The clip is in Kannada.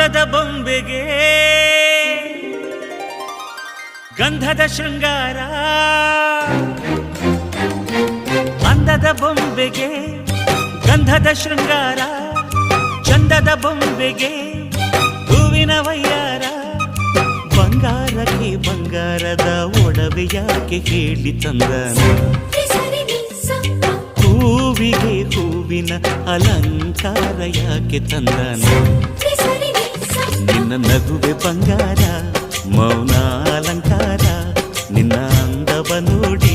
ಅಂದದ ಬೊಂಬೆಗೆ ಗಂಧದ ಶೃಂಗಾರ, ಅಂದದ ಬೊಂಬೆಗೆ ಗಂಧದ ಶೃಂಗಾರ, ಚಂದದ ಬೊಂಬೆಗೆ ಹೂವಿನ ವಯ್ಯಾರ. ಬಂಗಾರಕ್ಕೆ ಬಂಗಾರದ ಒಡವೆ ಯಾಕೆ ಹೇಳಿ ತಂದನ, ಹೂವಿಗೆ ಹೂವಿನ ಅಲಂಕಾರ ಯಾಕೆ ತಂದನ. ನಿನ್ನ ನಗುವೆ ಬಂಗಾರ, ಮೌನ ಅಲಂಕಾರ, ನಿನ್ನ ಅಂದವ ನೋಡಿ